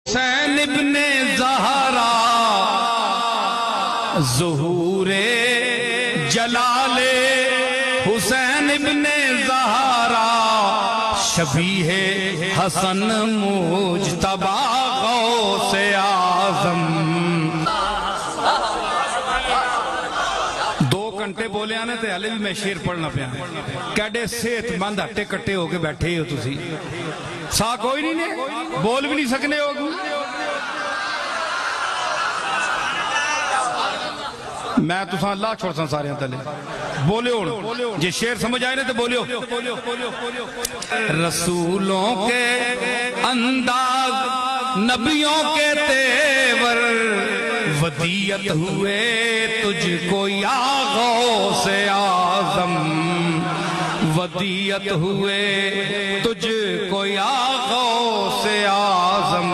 حسین ابن زہرا ظہور جلال حسین ابن زہرا شبیہ حسن مجتبی غوث اعظم. 2 گھنٹے بولے آنے تے ہلے بھی میں شیر پڑھنا پیا. کیڈے صحت مند ہٹے کٹے ہو کے بیٹھے ہو تسی. سا کوئی نہیں نے بول بھی نہیں سکنے ہو. میں تساں اللہ چھوڑ سن سارے تلے بولے ہو جی شیر سمجھ آئے نا تو بولے ہو. رسولوں کے انداز نبیوں کے تیور ودیت ہوئے تجھ کو یا غوث اعظم. ودیت ہوئے تجھ کو یا غوث اعظم.